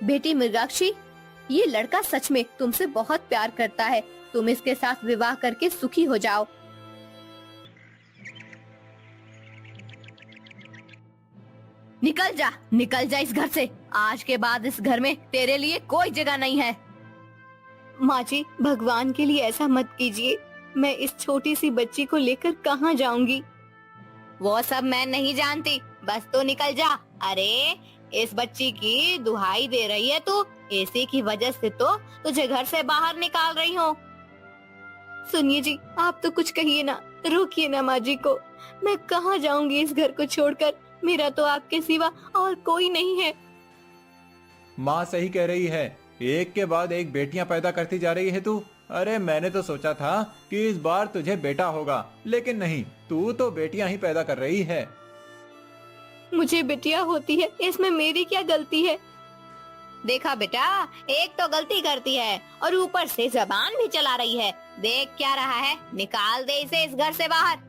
बेटी मृगाक्षी, ये लड़का सच में तुमसे बहुत प्यार करता है। तुम इसके साथ विवाह करके सुखी हो जाओ। निकल जा इस घर से। आज के बाद इस घर में तेरे लिए कोई जगह नहीं है। माँ जी, भगवान के लिए ऐसा मत कीजिए। मैं इस छोटी सी बच्ची को लेकर कहाँ जाऊंगी? वो सब मैं नहीं जानती, बस तो निकल जा। अरे इस बच्ची की दुहाई दे रही है तू। इसी की वजह से तो तुझे घर से बाहर निकाल रही हूँ। सुनिए जी, आप तो कुछ कहिए ना, रोकिए ना माँ जी को। मैं कहाँ जाऊंगी इस घर को छोड़कर? मेरा तो आपके सिवा और कोई नहीं है। माँ सही कह रही है, एक के बाद एक बेटियां पैदा करती जा रही है तू। अरे मैंने तो सोचा था कि इस बार तुझे बेटा होगा, लेकिन नहीं, तू तो बेटियां ही पैदा कर रही है। मुझे बिटिया होती है, इसमें मेरी क्या गलती है? देखा बेटा, एक तो गलती करती है और ऊपर से जबान भी चला रही है। देख क्या रहा है, निकाल दे इसे इस घर से बाहर।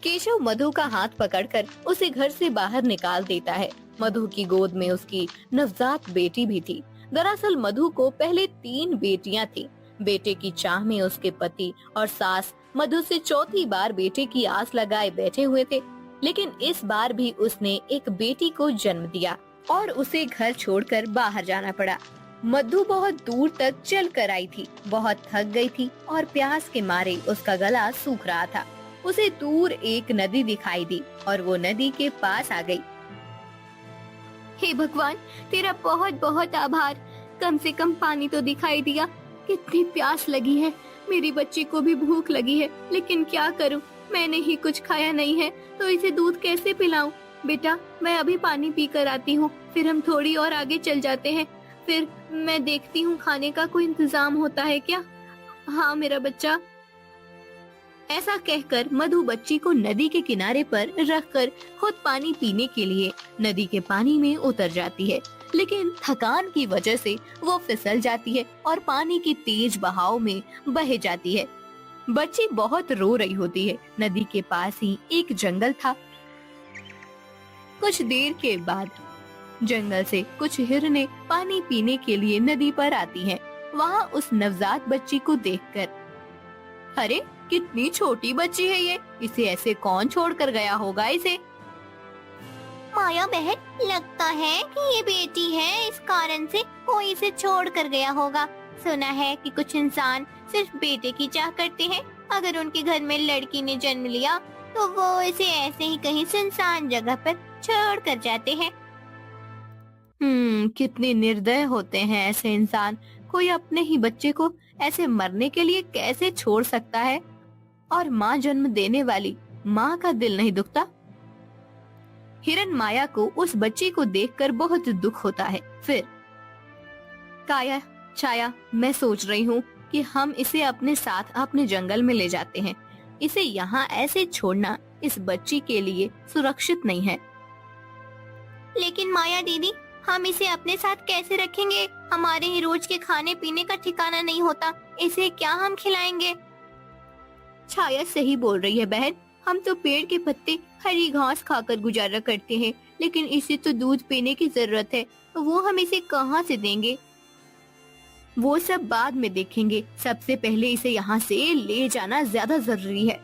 केशव मधु का हाथ पकड़कर उसे घर से बाहर निकाल देता है। मधु की गोद में उसकी नवजात बेटी भी थी। दरअसल मधु को पहले 3 बेटियां थी। बेटे की चाह में उसके पति और सास मधु से चौथी बार बेटे की आस लगाए बैठे हुए थे, लेकिन इस बार भी उसने एक बेटी को जन्म दिया और उसे घर छोड़कर बाहर जाना पड़ा। मधु बहुत दूर तक चल कर आई थी, बहुत थक गई थी और प्यास के मारे उसका गला सूख रहा था। उसे दूर एक नदी दिखाई दी और वो नदी के पास आ गई। हे भगवान, तेरा बहुत बहुत आभार। कम से कम पानी तो दिखाई दिया। कितनी प्यास लगी है, मेरी बच्ची को भी भूख लगी है, लेकिन क्या करूं, मैंने ही कुछ खाया नहीं है, तो इसे दूध कैसे पिलाऊं? बेटा, मैं अभी पानी पी कर आती हूँ, फिर हम थोड़ी और आगे चल जाते हैं। फिर मैं देखती हूँ खाने का कोई इंतजाम होता है क्या। हाँ मेरा बच्चा। ऐसा कहकर मधु बच्ची को नदी के किनारे पर रखकर खुद पानी पीने के लिए नदी के पानी में उतर जाती है, लेकिन थकान की वजह से वो फिसल जाती है और पानी की तेज बहाव में बह जाती है। बच्ची बहुत रो रही होती है। नदी के पास ही एक जंगल था। कुछ देर के बाद जंगल से कुछ हिरनें पानी पीने के लिए नदी पर आती हैं। वहाँ उस नवजात बच्ची को देखकर, अरे कितनी छोटी बच्ची है ये, इसे ऐसे कौन छोड़ कर गया होगा इसे? माया बहन, लगता है कि ये बेटी है, इस कारण से कोई इसे छोड़ कर गया होगा। सुना है कि कुछ इंसान सिर्फ बेटे की चाह करते हैं। अगर उनके घर में लड़की ने जन्म लिया तो वो इसे ऐसे ही कहीं सुनसान जगह पर छोड़ कर जाते हैं। कितने निर्दय होते हैं ऐसे इंसान। कोई अपने ही बच्चे को ऐसे मरने के लिए कैसे छोड़ सकता है? और माँ जन्म देने वाली माँ का दिल नहीं दुखता? हिरन माया को उस बच्ची को देखकर बहुत दुख होता है। फिर काया, छाया, मैं सोच रही हूँ कि हम इसे अपने साथ अपने जंगल में ले जाते हैं। इसे यहाँ ऐसे छोड़ना इस बच्ची के लिए सुरक्षित नहीं है। लेकिन माया दीदी, हम इसे अपने साथ कैसे रखेंगे? हमारे ही रोज के खाने पीने का ठिकाना नहीं होता, इसे क्या हम खिलाएंगे? छाया सही बोल रही है बहन। हम तो पेड़ के पत्ते, हरी घास खाकर गुजारा करते हैं, लेकिन इसे तो दूध पीने की जरूरत है। वो हम इसे कहाँ से देंगे? वो सब बाद में देखेंगे। सबसे पहले इसे यहाँ से ले जाना ज्यादा जरूरी है।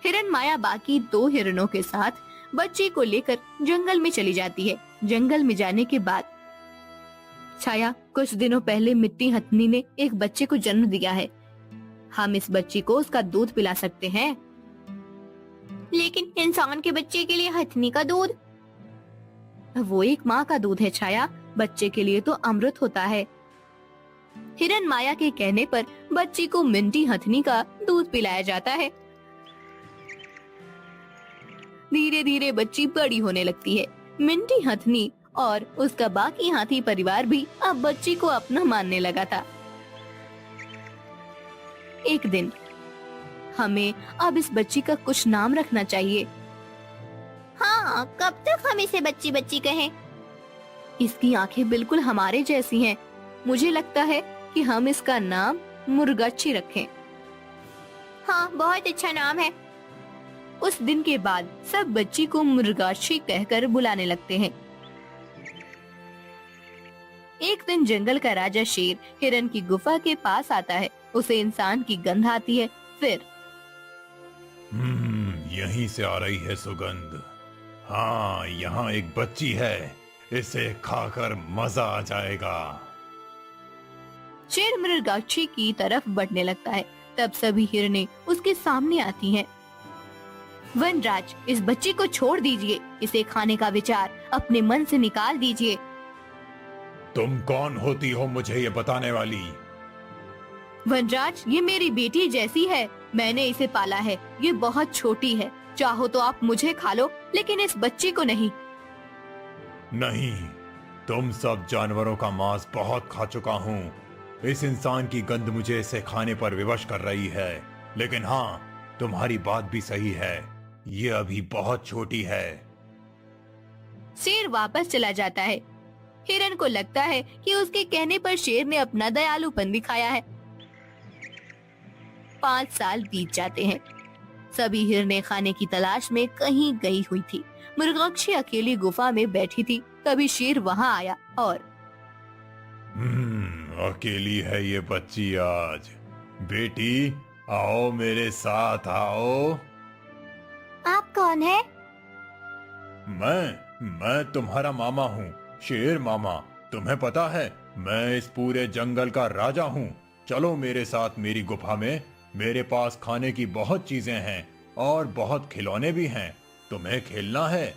हिरन माया बाकी 2 हिरणों के साथ बच्ची को लेकर जंगल में चली जाती है। जंगल में जाने के बाद छाया, कुछ दिनों पहले मिट्टी हथनी ने एक बच्चे को जन्म दिया है। हम इस बच्ची को उसका दूध पिला सकते हैं। लेकिन इंसान के बच्चे के लिए हथनी का दूध? वो एक माँ का दूध है छाया, बच्चे के लिए तो अमृत होता है। हिरन माया के कहने पर बच्ची को मिंटी हथनी का दूध पिलाया जाता है। धीरे धीरे बच्ची बड़ी होने लगती है। मिंटी हथनी और उसका बाकी हाथी परिवार भी अब बच्ची को अपना मानने लगा था। एक दिन हमें अब इस बच्ची का कुछ नाम रखना चाहिए। हाँ, कब तक हम इसे बच्ची बच्ची कहें? इसकी आंखें बिल्कुल हमारे जैसी हैं। मुझे लगता है कि हम इसका नाम मुर्गाक्षी रखें। हाँ, बहुत अच्छा नाम है। उस दिन के बाद सब बच्ची को मुर्गाक्षी कहकर बुलाने लगते हैं। एक दिन जंगल का राजा शेर हिरन की गुफा के पास आता है। उसे इंसान की गंध आती है। फिर यहीं से आ रही है सुगंध। हाँ, यहाँ एक बच्ची है, इसे खाकर मजा आ जाएगा। शेर मृगाक्षी की तरफ बढ़ने लगता है। तब सभी हिरनें उसके सामने आती हैं। वनराज, इस बच्ची को छोड़ दीजिए। इसे खाने का विचार अपने मन से निकाल दीजिए। तुम कौन होती हो मुझे ये बताने वाली? वनराज, ये मेरी बेटी जैसी है। मैंने इसे पाला है। ये बहुत छोटी है। चाहो तो आप मुझे खा लो, लेकिन इस बच्ची को नहीं। नहीं, तुम सब जानवरों का मांस बहुत खा चुका हूँ। इस इंसान की गंध मुझे इसे खाने पर विवश कर रही है। लेकिन हाँ, तुम्हारी बात भी सही है, ये अभी बहुत छोटी है। शेर वापस चला जाता है। हिरन को लगता है कि उसके कहने पर शेर ने अपना दयालुपन दिखाया है। 5 साल बीत जाते हैं। सभी हिरनें खाने की तलाश में कहीं गई हुई थी। मृगाक्षी अकेली गुफा में बैठी थी। तभी शेर वहां आया और अकेली है ये बच्ची आज। बेटी, आओ मेरे साथ आओ। आप कौन है? मैं तुम्हारा मामा हूँ, शेर मामा। तुम्हें पता है, मैं इस पूरे जंगल का राजा हूँ। चलो मेरे साथ मेरी गुफा में। मेरे पास खाने की बहुत चीजें हैं और बहुत खिलौने भी हैं। तुम्हें खेलना है?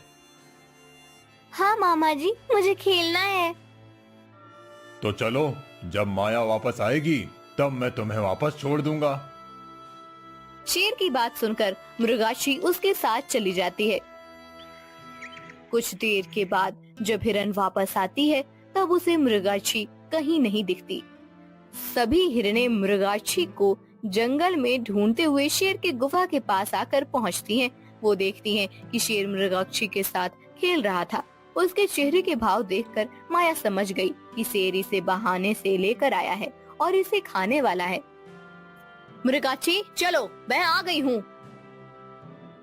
हाँ मामा जी, मुझे खेलना है। तो चलो, जब माया वापस आएगी तब मैं तुम्हें वापस छोड़ दूंगा। शेर की बात सुनकर मृगाक्षी उसके साथ चली जाती है। कुछ देर के बाद जब हिरन वापस आती है तब उसे मृगाक्षी कहीं नहीं दिखती। सभी हिरनें मृगाक्षी को जंगल में ढूंढते हुए शेर की गुफा के पास आकर पहुंचती हैं। वो देखती हैं कि शेर मृगाक्षी के साथ खेल रहा था। उसके चेहरे के भाव देखकर माया समझ गई कि शेर इसे बहाने से लेकर आया है और इसे खाने वाला है। मृगाक्षी, चलो, मैं आ गई हूँ।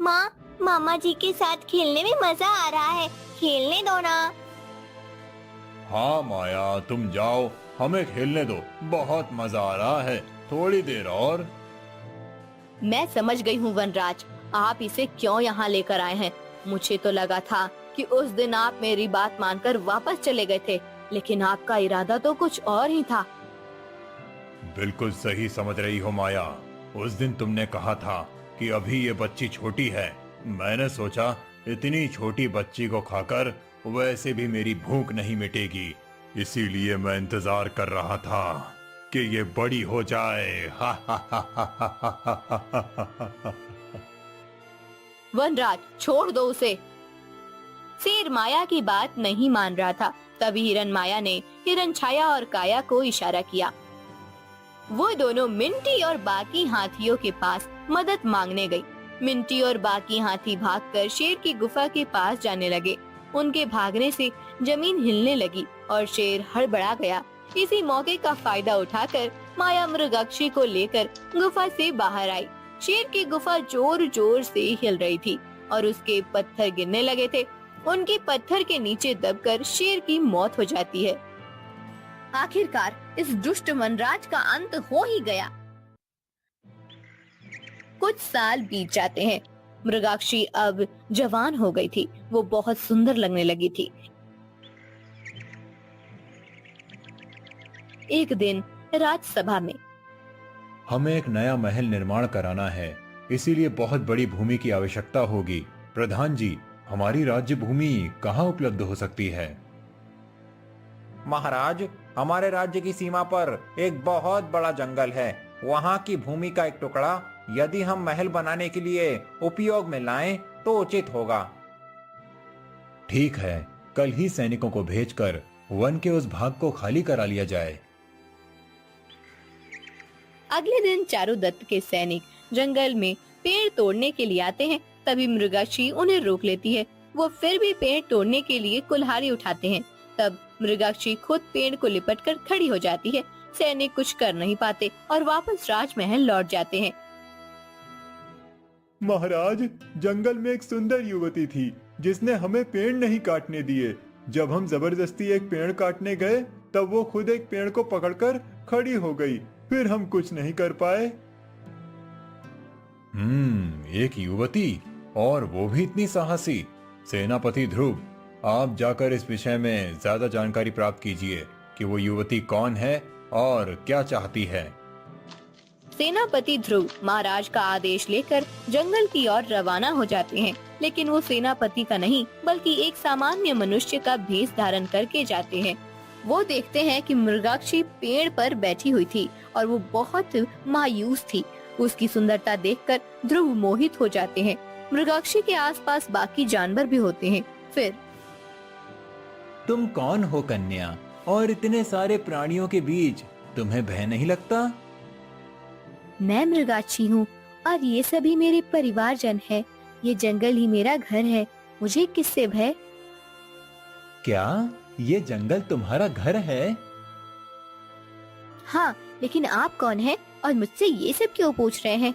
माँ, मामा जी के साथ खेलने में मजा आ रहा है, खेलने दो ना। हाँ माया, तुम जाओ, हमें खेलने दो। बहुत मजा आ रहा है, थोड़ी देर और। मैं समझ गई हूँ वनराज, आप इसे क्यों यहाँ लेकर आए हैं। मुझे तो लगा था कि उस दिन आप मेरी बात मानकर वापस चले गए थे, लेकिन आपका इरादा तो कुछ और ही था। बिल्कुल सही समझ रही हो माया। उस दिन तुमने कहा था कि अभी ये बच्ची छोटी है। मैंने सोचा इतनी छोटी बच्ची को खाकर वैसे भी मेरी भूख नहीं मिटेगी, इसीलिए मैं इंतजार कर रहा था कि ये बड़ी हो जाए। वनराज, छोड़ दो उसे। शेर माया की बात नहीं मान रहा था। तभी हिरन माया ने हिरन छाया और काया को इशारा किया। वो दोनों मिंटी और बाकी हाथियों के पास मदद मांगने गई। मिंटी और बाकी हाथी भागकर शेर की गुफा के पास जाने लगे। उनके भागने से जमीन हिलने लगी और शेर हड़बड़ा गया। इसी मौके का फायदा उठाकर माया मृगाक्षी को लेकर गुफा से बाहर आई। शेर की गुफा जोर जोर से हिल रही थी और उसके पत्थर गिरने लगे थे। उनके पत्थर के नीचे दबकर शेर की मौत हो जाती है। आखिरकार इस दुष्ट वनराज का अंत हो ही गया। कुछ साल बीत जाते हैं। मृगाक्षी अब जवान हो गई थी। वो बहुत सुंदर लगने लगी थी। एक दिन राजसभा में हमें एक नया महल निर्माण कराना है, इसीलिए बहुत बड़ी भूमि की आवश्यकता होगी। प्रधान जी, हमारी राज्य भूमि कहाँ उपलब्ध हो सकती है? महाराज, हमारे राज्य की सीमा पर एक बहुत बड़ा जंगल है। वहाँ की भूमि का एक टुकड़ा यदि हम महल बनाने के लिए उपयोग में लाएं तो उचित होगा। ठीक है, कल ही सैनिकों को भेजकर वन के उस भाग को खाली करा लिया जाए। अगले दिन चारुदत्त के सैनिक जंगल में पेड़ तोड़ने के लिए आते हैं। तभी मृगाक्षी उन्हें रोक लेती है। वो फिर भी पेड़ तोड़ने के लिए कुल्हाड़ी उठाते हैं। तब मृगाक्षी खुद पेड़ को लिपटकर खड़ी हो जाती है। सैनिक कुछ कर नहीं पाते और वापस राजमहल लौट जाते हैं। महाराज, जंगल में एक सुंदर युवती थी जिसने हमें पेड़ नहीं काटने दिए। जब हम जबरदस्ती एक पेड़ काटने गए तब वो खुद एक पेड़ को पकड़कर खड़ी हो गई। फिर हम कुछ नहीं कर पाए। एक युवती, और वो भी इतनी साहसी। सेनापति ध्रुव, आप जाकर इस विषय में ज्यादा जानकारी प्राप्त कीजिए कि वो युवती कौन है और क्या चाहती है। सेनापति ध्रुव महाराज का आदेश लेकर जंगल की ओर रवाना हो जाते हैं, लेकिन वो सेनापति का नहीं बल्कि एक सामान्य मनुष्य का भेष धारण करके जाते हैं। वो देखते हैं कि मृगाक्षी पेड़ पर बैठी हुई थी और वो बहुत मायूस थी। उसकी सुंदरता देखकर ध्रुव मोहित हो जाते हैं। मृगाक्षी के आसपास बाकी जानवर भी होते हैं। फिर, तुम कौन हो कन्या, और इतने सारे प्राणियों के बीच तुम्हें भय नहीं लगता? मैं मृगाक्षी हूँ और ये सभी मेरे परिवारजन है। ये जंगल ही मेरा घर है, मुझे किससे भय? क्या ये जंगल तुम्हारा घर है? हाँ, लेकिन आप कौन हैं और मुझसे ये सब क्यों पूछ रहे हैं?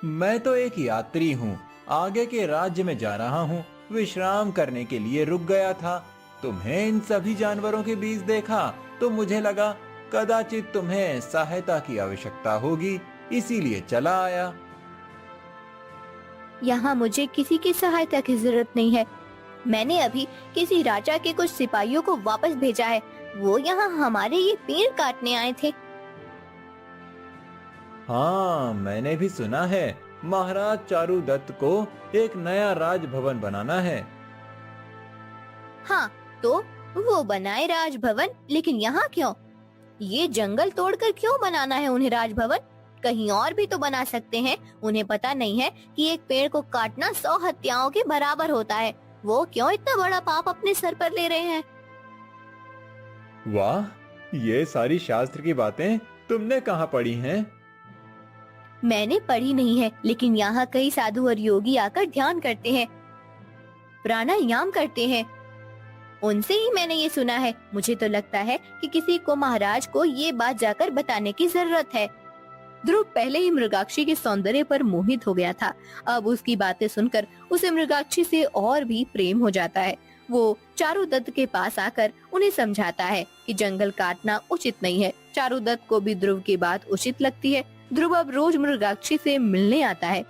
मैं तो एक यात्री हूँ, आगे के राज्य में जा रहा हूँ। विश्राम करने के लिए रुक गया था। तुम्हें इन सभी जानवरों के बीच देखा तो मुझे लगा कदाचित तुम्हें सहायता की आवश्यकता होगी, इसीलिए चला आया। यहाँ मुझे किसी की सहायता की जरूरत नहीं है। मैंने अभी किसी राजा के कुछ सिपाहियों को वापस भेजा है। वो यहाँ हमारे ये पेड़ काटने आए थे। हाँ, मैंने भी सुना है महाराज चारुदत्त को एक नया राजभवन बनाना है। हाँ, तो वो बनाए राजभवन, लेकिन यहाँ क्यों? ये जंगल तोड़कर क्यों बनाना है उन्हें राजभवन? कहीं और भी तो बना सकते हैं। उन्हें पता नहीं है कि एक पेड़ को काटना 100 हत्याओं के बराबर होता है। वो क्यों इतना बड़ा पाप अपने सर पर ले रहे हैं? वाह, ये सारी शास्त्र की बातें तुमने कहाँ पढ़ी हैं? मैंने पढ़ी नहीं है, लेकिन यहाँ कई साधु और योगी आकर ध्यान करते हैं, प्राणायाम करते हैं। उनसे ही मैंने ये सुना है। मुझे तो लगता है कि किसी को महाराज को ये बात जाकर बताने की जरूरत है। ध्रुव पहले ही मृगाक्षी के सौंदर्य पर मोहित हो गया था। अब उसकी बातें सुनकर उसे मृगाक्षी से और भी प्रेम हो जाता है। वो चारुदत्त के पास आकर उन्हें समझाता है कि जंगल काटना उचित नहीं है। चारुदत्त को भी ध्रुव की बात उचित लगती है। ध्रुव अब रोज मृगाक्षी से मिलने आता है।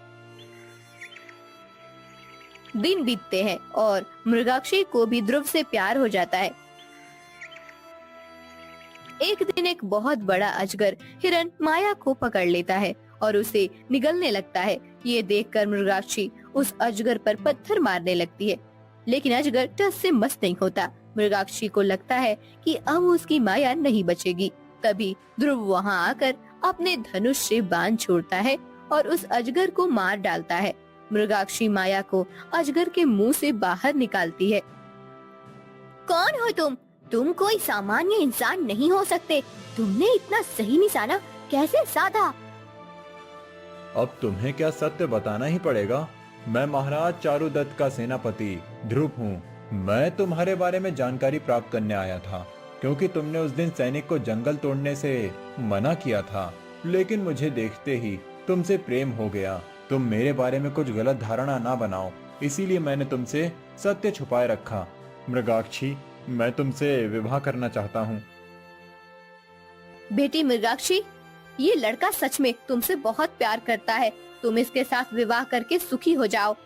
दिन बीतते हैं और मृगाक्षी को भी ध्रुव से प्यार हो जाता है। एक दिन एक बहुत बड़ा अजगर हिरण माया को पकड़ लेता है और उसे निगलने लगता है। ये देखकर मृगाक्षी उस अजगर पर पत्थर मारने लगती है, लेकिन अजगर टस से मस नहीं होता। मृगाक्षी को लगता है कि अब उसकी माया नहीं बचेगी। तभी ध्रुव वहाँ आकर अपने धनुष से बाण छोड़ता है और उस अजगर को मार डालता है। मृगाक्षी माया को अजगर के मुंह से बाहर निकालती है। कौन हो तुम? तुम कोई सामान्य इंसान नहीं हो सकते। तुमने इतना सही निशाना कैसे साधा? अब तुम्हें क्या सत्य बताना ही पड़ेगा। मैं महाराज चारुदत्त का सेनापति ध्रुव हूँ। मैं तुम्हारे बारे में जानकारी प्राप्त करने आया था, क्योंकि तुमने उस दिन सैनिक को जंगल तोड़ने से मना किया था, लेकिन मुझे देखते ही तुमसे प्रेम हो गया। तुम मेरे बारे में कुछ गलत धारणा ना बनाओ, इसीलिए मैंने तुमसे सत्य छुपाए रखा। मृगाक्षी, मैं तुमसे विवाह करना चाहता हूँ। बेटी मृगाक्षी, ये लड़का सच में तुमसे बहुत प्यार करता है। तुम इसके साथ विवाह करके सुखी हो जाओ।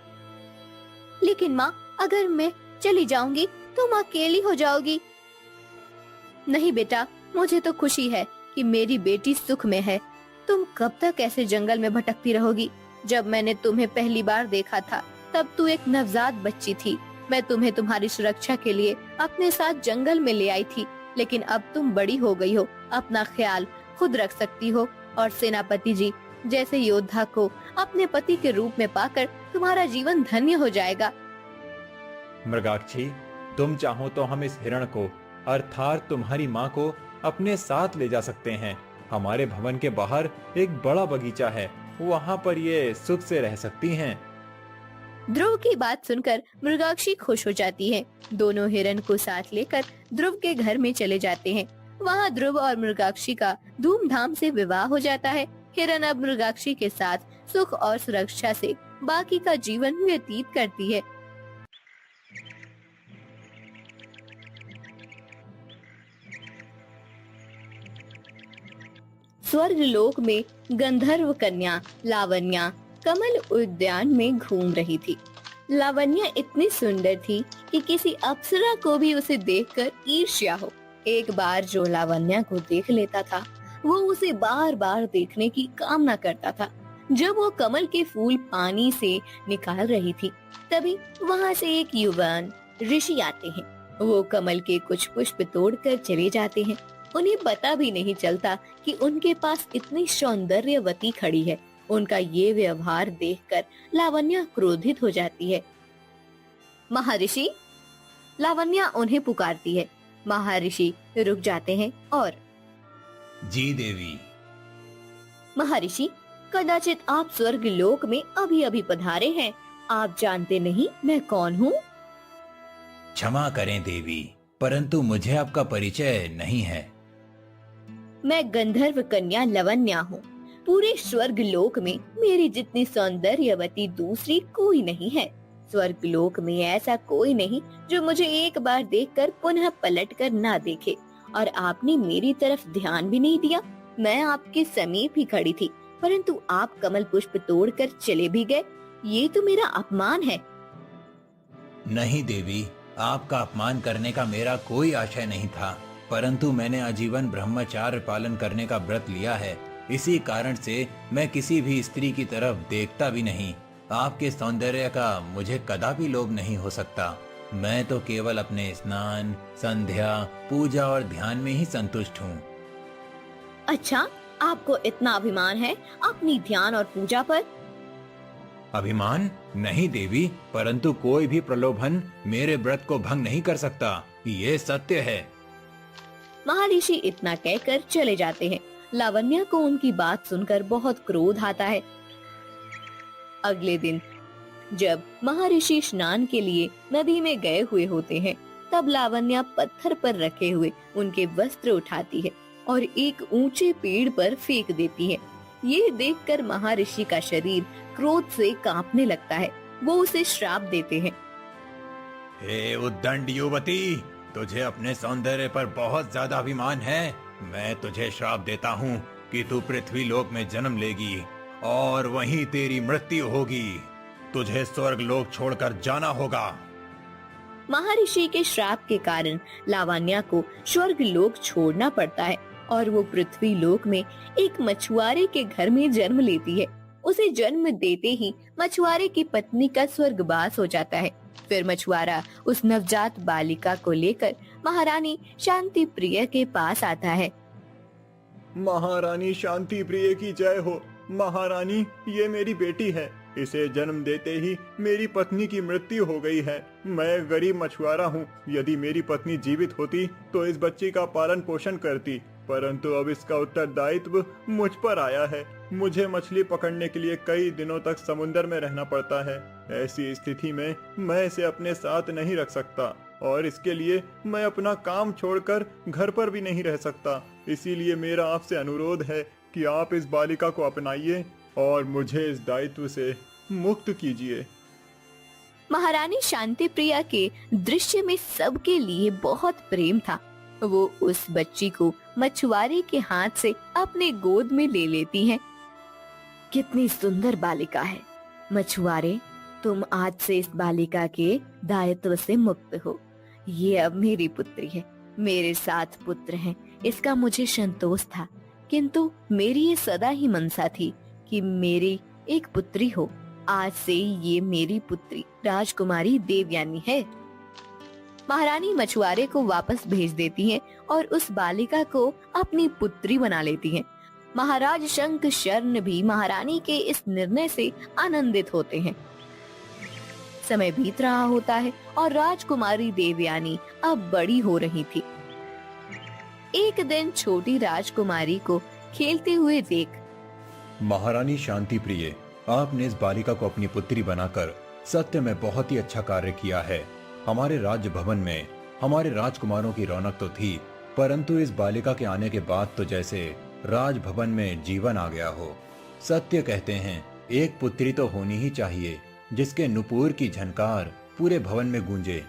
लेकिन माँ, अगर मैं चली जाऊंगी तुम अकेली हो जाओगी। नहीं बेटा, मुझे तो खुशी है कि मेरी बेटी सुख में है। तुम कब तक ऐसे जंगल में भटकती रहोगी? जब मैंने तुम्हें पहली बार देखा था तब तू एक नवजात बच्ची थी। मैं तुम्हें तुम्हारी सुरक्षा के लिए अपने साथ जंगल में ले आई थी, लेकिन अब तुम बड़ी हो गई हो, अपना ख्याल खुद रख सकती हो और सेनापति जी जैसे योद्धा को अपने पति के रूप में पाकर तुम्हारा जीवन धन्य हो जाएगा। मृगाक्षी, तुम चाहो तो हम इस हिरण को अर्थात तुम्हारी माँ को अपने साथ ले जा सकते हैं। हमारे भवन के बाहर एक बड़ा बगीचा है, वहाँ पर ये सुख से रह सकती हैं। ध्रुव की बात सुनकर मृगाक्षी खुश हो जाती है। दोनों हिरण को साथ लेकर ध्रुव के घर में चले जाते हैं। वहाँ ध्रुव और मृगाक्षी का धूमधाम से विवाह हो जाता है। हिरण अब मृगाक्षी के साथ सुख और सुरक्षा से बाकी का जीवन व्यतीत करती है। स्वर्ग लोक में गंधर्व कन्या लावण्या कमल उद्यान में घूम रही थी। लावण्या इतनी सुंदर थी कि किसी अप्सरा को भी उसे देखकर ईर्ष्या हो। एक बार जो लावण्या को देख लेता था वो उसे बार बार देखने की कामना करता था। जब वो कमल के फूल पानी से निकाल रही थी तभी वहाँ से एक युवान ऋषि आते हैं। वो कमल के कुछ पुष्प तोड़कर चले जाते हैं। उन्हें पता भी नहीं चलता कि उनके पास इतनी सौंदर्यवती खड़ी है। उनका ये व्यवहार देखकर लावण्या क्रोधित हो जाती है। महर्षि, लावण्या उन्हें पुकारती है। महर्षि रुक जाते हैं और जी देवी। महर्षि, कदाचित आप स्वर्ग लोक में अभी अभी पधारे हैं। आप जानते नहीं मैं कौन हूँ? क्षमा करें देवी, परंतु मुझे आपका परिचय नहीं है। मैं गंधर्व कन्या लावण्या हूँ। पूरे स्वर्ग लोक में मेरी जितनी सौंदर्यवती दूसरी कोई नहीं है। स्वर्ग लोक में ऐसा कोई नहीं जो मुझे एक बार देखकर पुनः पलटकर ना देखे। और आपने मेरी तरफ ध्यान भी नहीं दिया। मैं आपके समीप ही खड़ी थी, परंतु आप कमल पुष्प तोड़कर चले भी गए। ये तो मेरा अपमान है। नहीं देवी, आपका अपमान करने का मेरा कोई आशय नहीं था, परंतु मैंने आजीवन ब्रह्मचार्य पालन करने का व्रत लिया है। इसी कारण से मैं किसी भी स्त्री की तरफ देखता भी नहीं। आपके सौंदर्य का मुझे कदापि लोभ नहीं हो सकता। मैं तो केवल अपने स्नान, संध्या, पूजा और ध्यान में ही संतुष्ट हूँ। अच्छा, आपको इतना अभिमान है अपनी ध्यान और पूजा पर? अभिमान नहीं देवी, परंतु कोई भी प्रलोभन मेरे व्रत को भंग नहीं कर सकता। ये सत्य है। महर्षि इतना कहकर चले जाते हैं। लावण्या को उनकी बात सुनकर बहुत क्रोध आता है। अगले दिन जब महर्षि स्नान के लिए नदी में गए हुए होते हैं तब लावण्या पत्थर पर रखे हुए उनके वस्त्र उठाती है और एक ऊंचे पेड़ पर फेंक देती है। ये देखकर महर्षि का शरीर क्रोध से कांपने लगता है। वो उसे श्राप देते हैं। हे उद्दंड युवती, तुझे अपने सौंदर्य पर बहुत ज्यादा अभिमान है। मैं तुझे श्राप देता हूँ कि तू पृथ्वी लोक में जन्म लेगी और वहीं तेरी मृत्यु होगी। तुझे स्वर्ग लोक छोड़कर जाना होगा। महर्षि के श्राप के कारण लावण्या को स्वर्ग लोक छोड़ना पड़ता है और वो पृथ्वी लोक में एक मछुआरे के घर में जन्म लेती है। उसे जन्म देते ही मछुआरे की पत्नी का स्वर्गवास हो जाता है। फिर मछुआरा उस नवजात बालिका को लेकर महारानी शांति प्रिय के पास आता है। महारानी शांति प्रिय की जय हो। महारानी, ये मेरी बेटी है। इसे जन्म देते ही मेरी पत्नी की मृत्यु हो गई है। मैं गरीब मछुआरा हूँ। यदि मेरी पत्नी जीवित होती तो इस बच्ची का पालन पोषण करती, परंतु अब इसका उत्तरदायित्व मुझ पर आया है। मुझे मछली पकड़ने के लिए कई दिनों तक समुद्र में रहना पड़ता है। ऐसी स्थिति में मैं इसे अपने साथ नहीं रख सकता और इसके लिए मैं अपना काम छोड़कर घर पर भी नहीं रह सकता। इसीलिए मेरा आपसे अनुरोध है कि आप इस बालिका को अपनाइए और मुझे इस दायित्व से मुक्त कीजिए। महारानी शांति प्रिया के दृश्य में सबके लिए बहुत प्रेम था। वो उस बच्ची को मछुआरे के हाथ से अपने गोद में ले लेती हैं। कितनी सुंदर बालिका है। मछुआरे, तुम आज से इस बालिका के दायित्व से मुक्त हो। ये अब मेरी पुत्री है। मेरे 7 पुत्र हैं। इसका मुझे संतोष था, किंतु मेरी ये सदा ही मनसा थी कि मेरी एक पुत्री हो। आज से ये मेरी पुत्री राजकुमारी देवयानी है। महारानी मछुआरे को वापस भेज देती हैं और उस बालिका को अपनी पुत्री बना लेती हैं। महाराज शंख शर्ण भी महारानी के इस निर्णय से आनंदित होते हैं। समय बीत रहा होता है और राजकुमारी देवयानी अब बड़ी हो रही थी। एक दिन छोटी राजकुमारी को खेलते हुए देख महारानी शांति प्रिय, आपने इस बालिका को अपनी पुत्री बनाकर सत्य में बहुत ही अच्छा कार्य किया है। हमारे राज्य भवन में हमारे राजकुमारों की रौनक तो थी, परंतु इस बालिका के आने के बाद तो जैसे राजभवन में जीवन आ गया हो। सत्य कहते हैं, एक पुत्री तो होनी ही चाहिए जिसके नुपुर की झनकार पूरे भवन में गूंजे।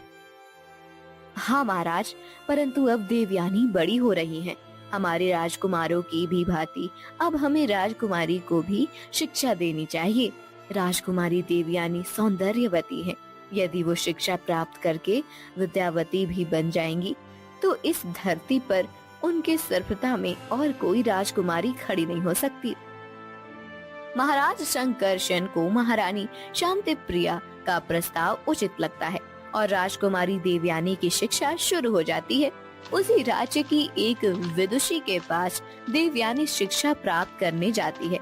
हाँ महाराज, परंतु अब देवयानी बड़ी हो रही हैं। हमारे राजकुमारों की भी भांति अब हमें राजकुमारी को भी शिक्षा देनी चाहिए। राजकुमारी देवयानी सौंदर्यवती है। यदि वो शिक्षा प्राप्त करके विद्यावती भी बन जाएंगी तो इस धरती पर उनके सर्वथा में और कोई राजकुमारी खड़ी नहीं हो सकती। महाराज शंकरशन को महारानी शांति प्रिया का प्रस्ताव उचित लगता है और राजकुमारी देवयानी की शिक्षा शुरू हो जाती है। उसी राज्य की एक विदुषी के पास देवयानी शिक्षा प्राप्त करने जाती है।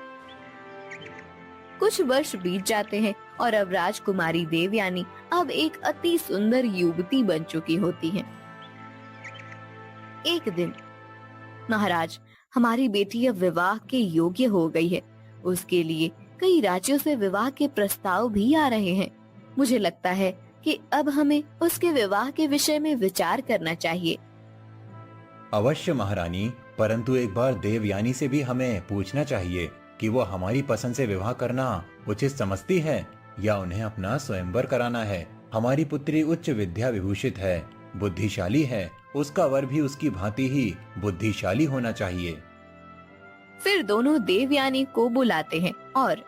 कुछ वर्ष बीत जाते हैं और अब राजकुमारी देवयानी अब एक अति सुंदर युवती बन चुकी होती है। एक दिन, महाराज, हमारी बेटी अब विवाह के योग्य हो गई है। उसके लिए कई राज्यों से विवाह के प्रस्ताव भी आ रहे हैं। मुझे लगता है कि अब हमें उसके विवाह के विषय में विचार करना चाहिए। अवश्य महारानी, परंतु एक बार देवयानी से भी हमें पूछना चाहिए कि वो हमारी पसंद से विवाह करना उचित समझती है या उन्हें अपना स्वयंवर कराना है। हमारी पुत्री उच्च विद्या विभूषित है, बुद्धिशाली है, उसका वर भी उसकी भांति ही बुद्धिशाली होना चाहिए। फिर दोनों देवयानी को बुलाते हैं और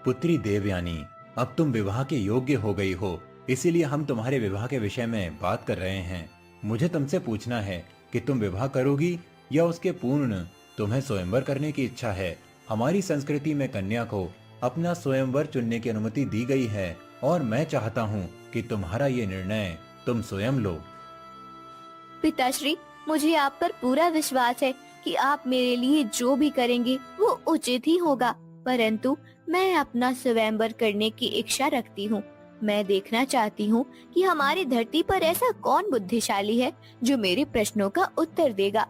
पुत्री देवयानी, अब तुम विवाह के योग्य हो गई हो, इसीलिए हम तुम्हारे विवाह के विषय में बात कर रहे हैं। मुझे तुमसे पूछना है कि तुम विवाह करोगी या उसके पूर्ण तुम्हें स्वयंवर करने की इच्छा है। हमारी संस्कृति में कन्या को अपना स्वयंवर चुनने की अनुमति दी गई है और मैं चाहता हूँ कि तुम्हारा ये निर्णय तुम स्वयं लो। पिताश्री, मुझे आप पर पूरा विश्वास है कि आप मेरे लिए जो भी करेंगे वो उचित ही होगा, परंतु मैं अपना स्वयंवर करने की इच्छा रखती हूँ। मैं देखना चाहती हूँ कि हमारी धरती पर ऐसा कौन बुद्धिशाली है जो मेरे प्रश्नों का उत्तर देगा।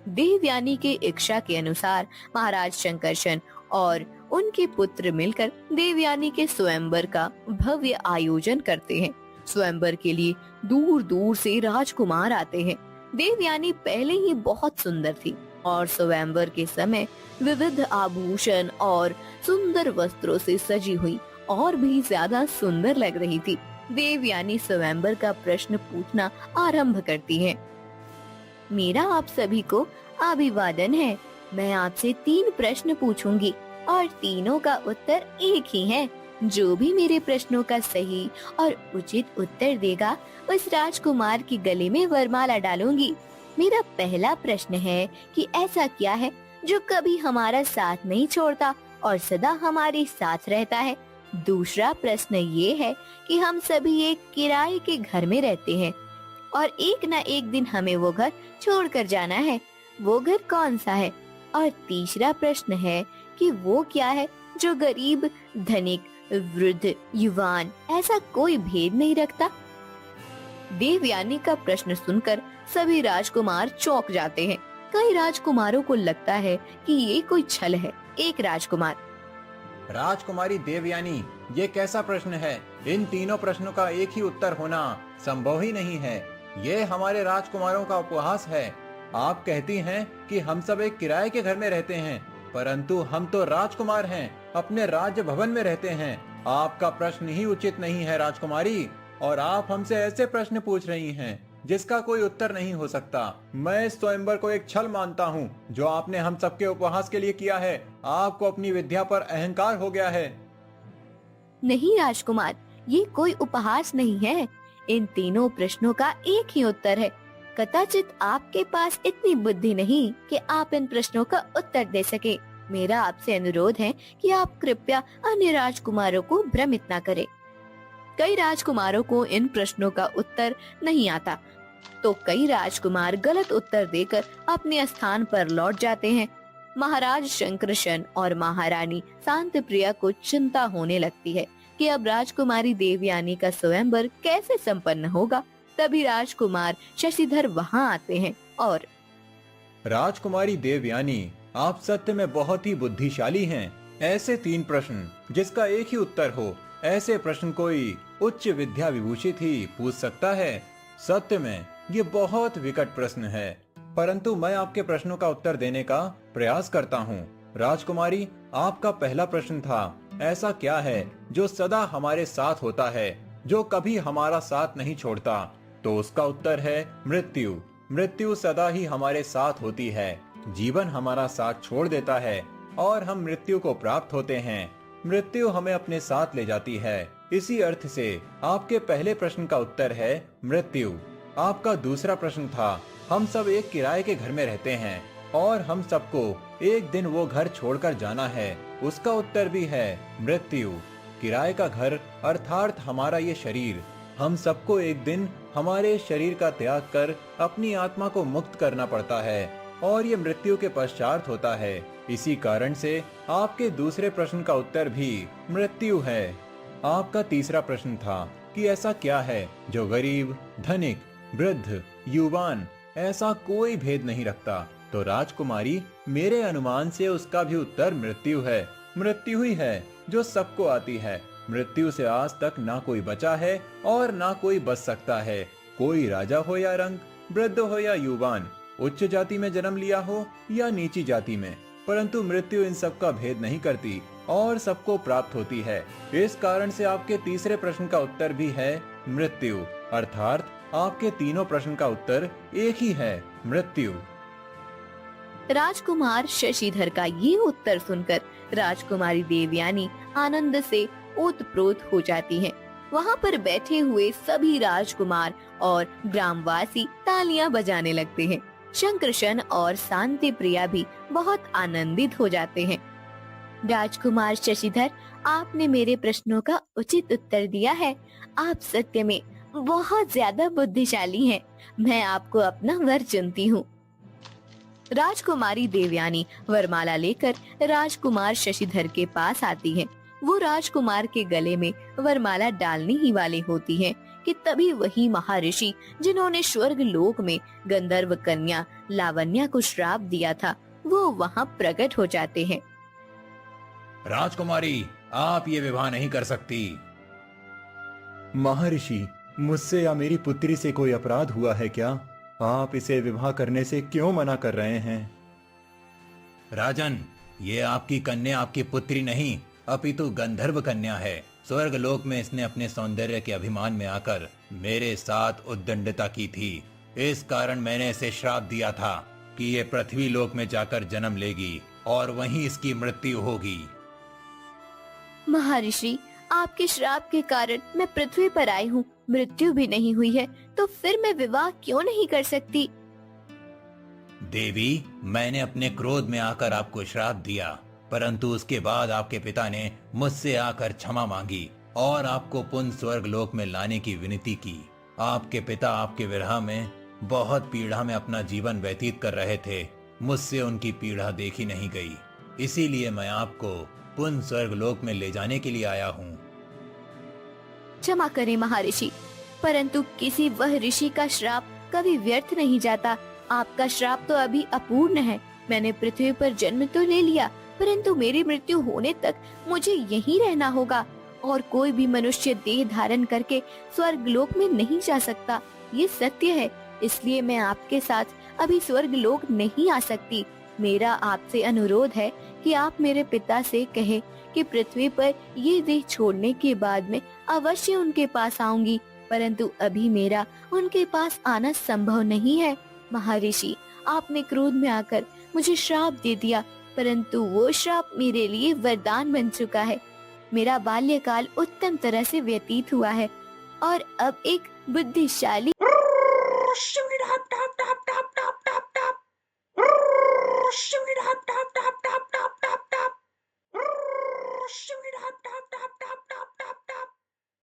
देवयानी के इच्छा के अनुसार महाराज शंकरशन और उनके पुत्र मिलकर देवयानी के स्वयंवर का भव्य आयोजन करते हैं। स्वयंवर के लिए दूर दूर से राजकुमार आते हैं। देवयानी पहले ही बहुत सुंदर थी और स्वयंवर के समय विविध आभूषण और सुंदर वस्त्रों से सजी हुई और भी ज्यादा सुंदर लग रही थी। देवयानी स्वयंवर का प्रश्न पूछना आरंभ करती है। मेरा आप सभी को अभिवादन है। मैं आपसे 3 प्रश्न पूछूंगी और तीनों का उत्तर एक ही है। जो भी मेरे प्रश्नों का सही और उचित उत्तर देगा उस राजकुमार की गले में वरमाला डालूंगी। मेरा पहला प्रश्न है कि ऐसा क्या है जो कभी हमारा साथ नहीं छोड़ता और सदा हमारे साथ रहता है। दूसरा प्रश्न ये है कि हम सभी एक किराए के घर में रहते हैं और एक न एक दिन हमें वो घर छोड़कर जाना है। वो घर कौन सा है? और तीसरा प्रश्न है कि वो क्या है जो गरीब, धनिक, वृद्ध, युवान ऐसा कोई भेद नहीं रखता। देवयानी का प्रश्न सुनकर सभी राजकुमार चौंक जाते हैं। कई राजकुमारों को लगता है कि ये कोई छल है। एक राजकुमार, राजकुमारी देवयानी, ये कैसा प्रश्न है? इन तीनों प्रश्नों का एक ही उत्तर होना संभव ही नहीं है। ये हमारे राजकुमारों का उपहास है। आप कहती हैं कि हम सब एक किराए के घर में रहते हैं, परंतु हम तो राजकुमार हैं, अपने राज्य भवन में रहते हैं। आपका प्रश्न ही उचित नहीं है राजकुमारी, और आप हमसे ऐसे प्रश्न पूछ रही हैं जिसका कोई उत्तर नहीं हो सकता। मैं इस स्वयंवर को एक छल मानता हूँ जो आपने हम सबके उपहास के लिए किया है। आपको अपनी विद्या पर अहंकार हो गया है। नहीं राजकुमार, ये कोई उपहास नहीं है। इन तीनों प्रश्नों का एक ही उत्तर है। कदाचित आपके पास इतनी बुद्धि नहीं कि आप इन प्रश्नों का उत्तर दे सके। मेरा आपसे अनुरोध है कि आप कृपया अन्य राजकुमारों को भ्रमित न करें। कई राजकुमारों को इन प्रश्नों का उत्तर नहीं आता, तो कई राजकुमार गलत उत्तर देकर अपने स्थान पर लौट जाते हैं। महाराज शंकरशन और महारानी शांतिप्रिया को चिंता होने लगती है कि अब राजकुमारी देवयानी का स्वयंवर कैसे संपन्न होगा। तभी राजकुमार शशिधर वहां आते हैं और राजकुमारी देवयानी, आप सत्य में बहुत ही बुद्धिशाली हैं। ऐसे 3 प्रश्न जिसका एक ही उत्तर हो, ऐसे प्रश्न कोई उच्च विद्या विभूषित ही पूछ सकता है। सत्य में ये बहुत विकट प्रश्न है, परंतु मैं आपके प्रश्नों का उत्तर देने का प्रयास करता हूँ। राजकुमारी, आपका पहला प्रश्न था, ऐसा क्या है जो सदा हमारे साथ होता है, जो कभी हमारा साथ नहीं छोड़ता? तो उसका उत्तर है मृत्यु। मृत्यु सदा ही हमारे साथ होती है। जीवन हमारा साथ छोड़ देता है और हम मृत्यु को प्राप्त होते हैं। मृत्यु हमें अपने साथ ले जाती है। इसी अर्थ से आपके पहले प्रश्न का उत्तर है मृत्यु। आपका दूसरा प्रश्न था हम सब एक किराए के घर में रहते हैं और हम सबको एक दिन वो घर छोड़कर जाना है। उसका उत्तर भी है मृत्यु। किराए का घर अर्थात हमारा ये शरीर। हम सबको एक दिन हमारे शरीर का त्याग कर अपनी आत्मा को मुक्त करना पड़ता है और ये मृत्यु के पश्चात होता है। इसी कारण से आपके दूसरे प्रश्न का उत्तर भी मृत्यु है। आपका तीसरा प्रश्न था कि ऐसा क्या है जो गरीब, धनिक, वृद्ध, युवान ऐसा कोई भेद नहीं रखता। तो राजकुमारी, मेरे अनुमान से उसका भी उत्तर मृत्यु है। मृत्यु ही है जो सबको आती है। मृत्यु से आज तक ना कोई बचा है और ना कोई बच सकता है। कोई राजा हो या रंग, वृद्ध हो या युवान, उच्च जाति में जन्म लिया हो या नीची जाति में, परंतु मृत्यु इन सब का भेद नहीं करती और सबको प्राप्त होती है। इस कारण से आपके तीसरे प्रश्न का उत्तर भी है मृत्यु। अर्थात आपके तीनों प्रश्न का उत्तर एक ही है, मृत्यु। राजकुमार शशिधर का ये उत्तर सुनकर राजकुमारी देवयानी आनंद से ओतप्रोत हो जाती हैं। वहाँ पर बैठे हुए सभी राजकुमार और ग्रामवासी तालियां बजाने लगते हैं। शंकरशन और शांति प्रिया भी बहुत आनंदित हो जाते हैं। राजकुमार शशिधर, आपने मेरे प्रश्नों का उचित उत्तर दिया है। आप सत्य में बहुत ज्यादा बुद्धिशाली हैं। मैं आपको अपना वर चुनती हूँ। राजकुमारी देवयानी वरमाला लेकर राजकुमार शशिधर के पास आती है। वो राजकुमार के गले में वरमाला डालने ही वाली होती है कि तभी वही महर्षि जिन्होंने स्वर्ग लोक में गंधर्व कन्या लावण्या को श्राप दिया था, वो वहाँ प्रकट हो जाते हैं। राजकुमारी, आप ये विवाह नहीं कर सकती। महर्षि, मुझसे या मेरी पुत्री से कोई अपराध हुआ है क्या? आप इसे विवाह करने से क्यों मना कर रहे हैं? राजन, ये आपकी कन्या आपकी पुत्री नहीं अपितु गंधर्व कन्या है। स्वर्ग लोक में इसने अपने सौंदर्य के अभिमान में आकर मेरे साथ उद्दंडता की थी। इस कारण मैंने इसे श्राप दिया था कि ये पृथ्वी लोक में जाकर जन्म लेगी और वहीं इसकी मृत्यु होगी। महर्षि, आपके श्राप के कारण मैं पृथ्वी पर आई हूँ, मृत्यु भी नहीं हुई है, तो फिर मैं विवाह क्यों नहीं कर सकती? देवी, मैंने अपने क्रोध में आकर आपको श्राप दिया, परंतु उसके बाद आपके पिता ने मुझसे आकर क्षमा मांगी और आपको पुनः स्वर्ग लोक में लाने की विनती की। आपके पिता आपके विरह में बहुत पीड़ा में अपना जीवन व्यतीत कर रहे थे। मुझसे उनकी पीड़ा देखी नहीं गई, इसीलिए मैं आपको पुनः स्वर्ग लोक में ले जाने के लिए आया हूँ। क्षमा करें महर्षि, परंतु किसी वह ऋषि का श्राप कभी व्यर्थ नहीं जाता। आपका श्राप तो अभी अपूर्ण है। मैंने पृथ्वी पर जन्म तो ले लिया, परंतु मेरी मृत्यु होने तक मुझे यहीं रहना होगा और कोई भी मनुष्य देह धारण करके स्वर्ग लोक में नहीं जा सकता। ये सत्य है, इसलिए मैं आपके साथ अभी स्वर्ग लोक नहीं आ सकती। मेरा आपसे अनुरोध है कि आप मेरे पिता से कहे कि पृथ्वी पर ये देह छोड़ने के बाद में अवश्य उनके पास आऊंगी, परंतु अभी मेरा उनके पास आना संभव नहीं है। महर्षि, आपने क्रोध में आकर मुझे श्राप दे दिया, परंतु वो श्राप मेरे लिए वरदान बन चुका है। मेरा बाल्यकाल उत्तम तरह से व्यतीत हुआ है और अब एक बुद्धिशाली